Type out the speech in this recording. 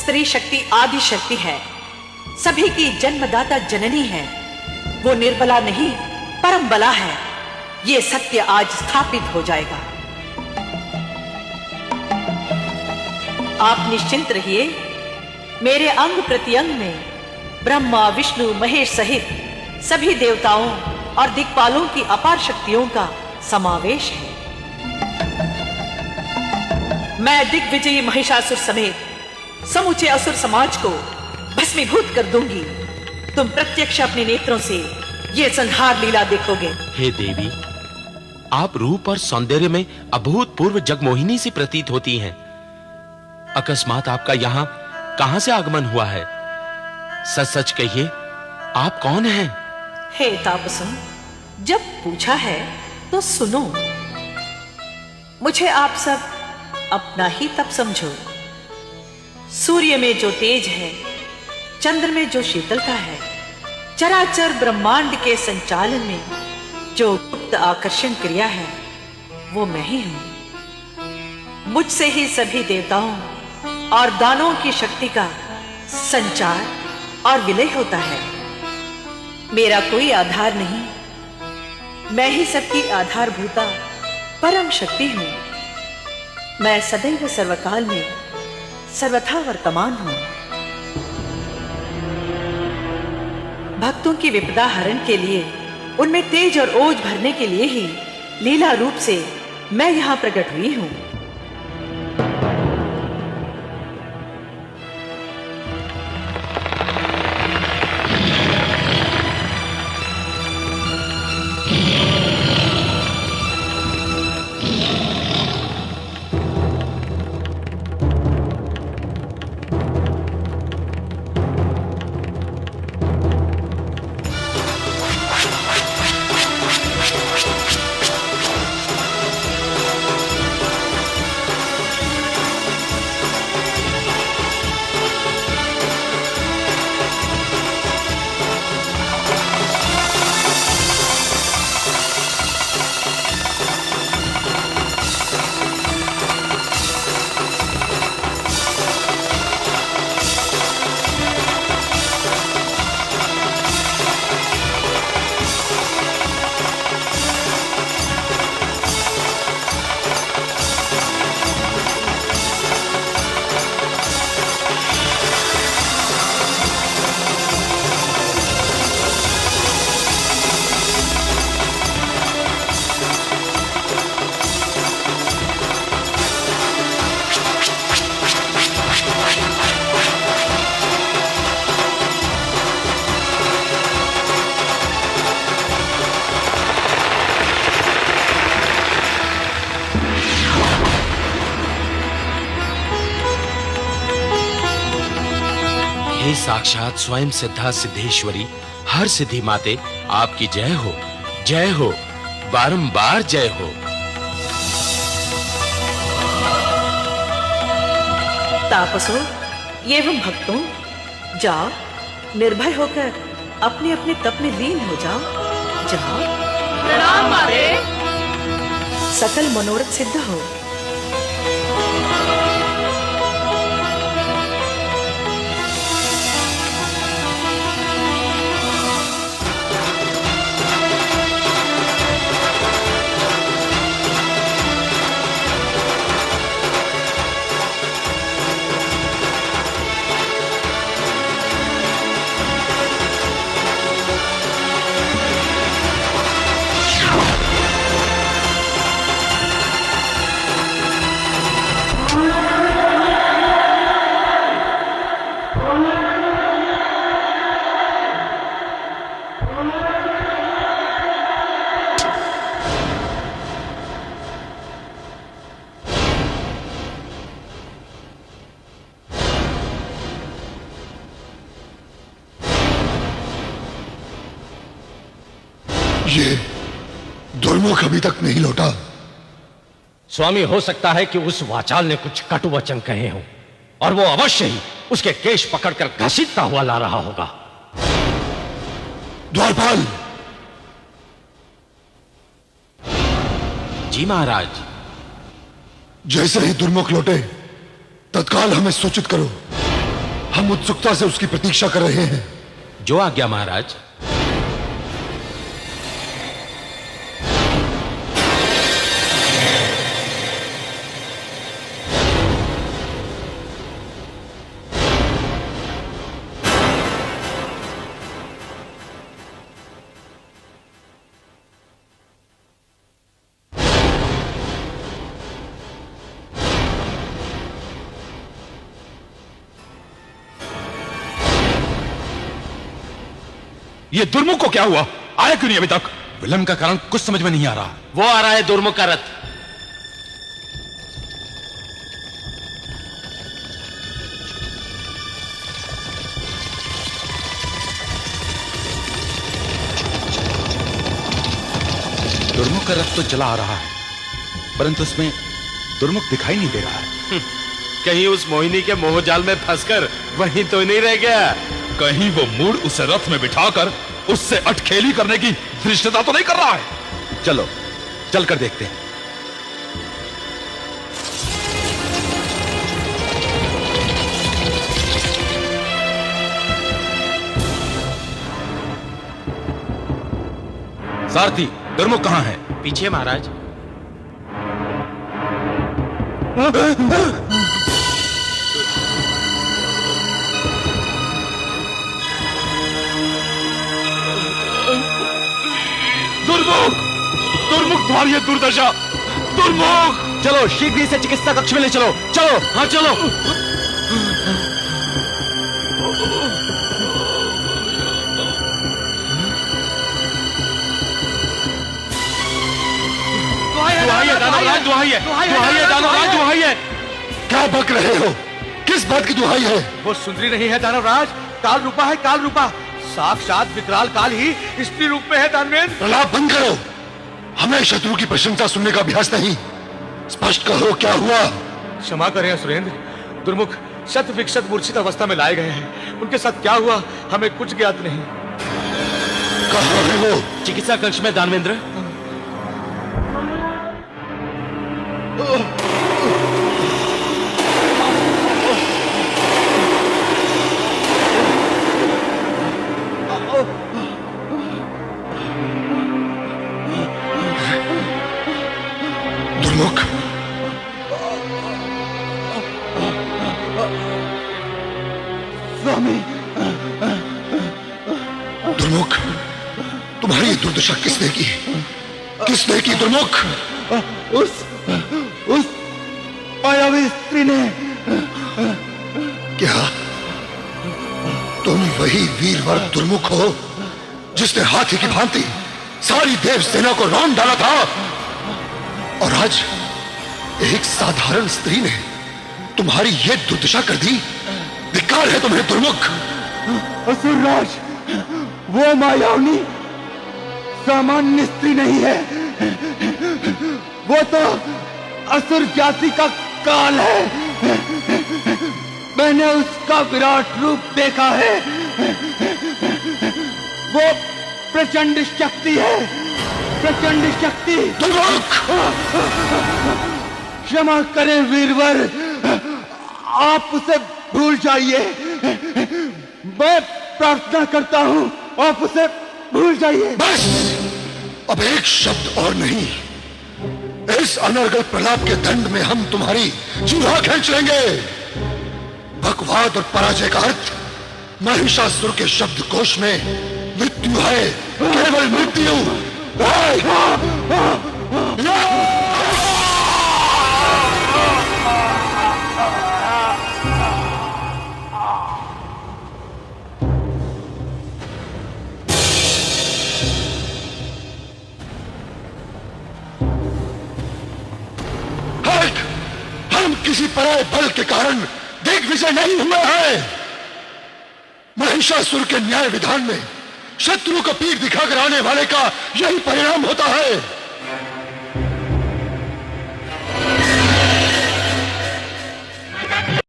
स्त्री शक्ति आदि शक्ति है, सभी की जन्मदाता जननी है। वो निर्बला नहीं परम बला है। ये सत्य आज स्थापित हो जाएगा। आप निश्चिंत रहिए। मेरे अंग प्रत्यंग में ब्रह्मा विष्णु महेश सहित सभी देवताओं और दिक्पालों की अपार शक्तियों का समावेश है। मैं दिग्विजयी महिषासुर समेत समूचे असुर समाज को भस्मीभूत कर दूंगी। तुम प्रत्यक्ष अपने नेत्रों से ये संहार लीला देखोगे। हे देवी, आप रूप और सौंदर्य में अभूतपूर्व जगमोहिनी सी प्रतीत होती हैं। अकस्मात आपका यहाँ कहां से आगमन हुआ है? सच सच कहिए, आप कौन हैं? हे तापसों, जब पूछा है तो सुनो। मुझे आप सब अपना ही तप समझो। सूर्य में जो तेज है, चंद्र में जो शीतलता है, चराचर ब्रह्मांड के संचालन में जो गुप्त आकर्षण क्रिया है, वो मैं ही हूं। मुझसे ही सभी देवताओं और दानों की शक्ति का संचार और विलय होता है। मेरा कोई आधार नहीं, मैं ही सबकी आधारभूता परम शक्ति हूं। मैं सदैव सर्वकाल में सर्वथा वर्तमान हूं। भक्तों की विपदा हरण के लिए, उनमें तेज और ओज भरने के लिए ही लीला रूप से मैं यहां प्रकट हुई हूं। हे साक्षात स्वयं सिद्धा सिद्धेश्वरी, हर सिद्धि माते, आपकी जय हो, बारंबार जय हो। तापसों एवं भक्तों, जाओ निर्भय होकर अपने अपने तप में लीन हो जाओ। जाओ। प्रणाम माते। सकल मनोरथ सिद्ध हो। ये दुर्मुख अभी तक नहीं लौटा। स्वामी, हो सकता है कि उस वाचाल ने कुछ कटु वचन कहे हों और वो अवश्य ही उसके केश पकड़कर घसीटता हुआ ला रहा होगा। द्वारपाल। जी महाराज। जैसे ही दुर्मुख लौटे तत्काल हमें सूचित करो। हम उत्सुकता से उसकी प्रतीक्षा कर रहे हैं। जो आज्ञा महाराज। ये दुर्मुख को क्या हुआ? आया क्यों नहीं अभी तक? विलंब का कारण कुछ समझ में नहीं आ रहा। वो आ रहा है दुर्मुख का रथ। दुर्मुख का रथ तो चला आ रहा है, परंतु उसमें दुर्मुख दिखाई नहीं दे रहा है। कहीं उस मोहिनी के मोहजाल में फंसकर वहीं तो नहीं रह गया? कहीं वो मूड उसे रथ में बिठाकर उससे अटखेली करने की धृष्टता तो नहीं कर रहा है? चलो चलकर देखते हैं। सारथी, दुर्मुख कहां है? पीछे महाराज। दुर्मुख! दुर्मुख तुम्हारी ये दुर्दशा! दुर्मुख! चलो शीघ्र से चिकित्सा कक्ष में ले चलो। चलो। हाँ चलो। दुहाई है। क्या बक रहे हो? किस बात की दुहाई है? वो सुंदरी नहीं है दानवराज, काल रूपा है, काल रूपा। साक्षात विकराल काल ही स्त्री रूप में है दानवेंद्र। प्रलाप बंद करो। हमें शत्रु की प्रशंसा सुनने का अभ्यास नहीं। स्पष्ट कहो क्या हुआ? क्षमा करें सुरेंद्र, दुर्मुख शत विक्षत मूर्छित अवस्था में लाए गए हैं। उनके साथ क्या हुआ हमें कुछ ज्ञात नहीं। कहाँ है वो? चिकित्सा कक्ष में दानवेंद्र। दुर्मुख, स्वामी। दुर्मुख, तुम्हारी दुर्दशा किसने की? किसने की दुर्मुख? उस मायावी स्त्री ने। क्या तुम वही वीरवर दुर्मुख हो जिसने हाथी की भांति सारी देव सेना को रौंद डाला था? और आज एक साधारण स्त्री ने तुम्हारी ये दुर्दशा कर दी? धिक्कार है तुम्हें दुर्मुख। असुरराज, वो मायावनी सामान्य स्त्री नहीं है, वो तो असुर जाति का काल है। मैंने उसका विराट रूप देखा है। वो प्रचंड शक्ति है, प्रचंड शक्ति। क्षमा करें वीरवर, आप उसे भूल जाइए। मैं प्रार्थना करता हूं आप उसे भूल जाइए। बस, अब एक शब्द और नहीं। इस अनर्गल प्रलाप के दंड में हम तुम्हारी जीवा खींच लेंगे। बकवाद और पराजय का अर्थ महिषासुर के शब्दकोश में मृत्यु है, केवल मृत्यु। हम किसी पराये बल के कारण दिग्विजय नहीं हुए हैं। महिषासुर के न्याय विधान में शत्रु को पीठ दिखाकर आने वाले का यही परिणाम होता है।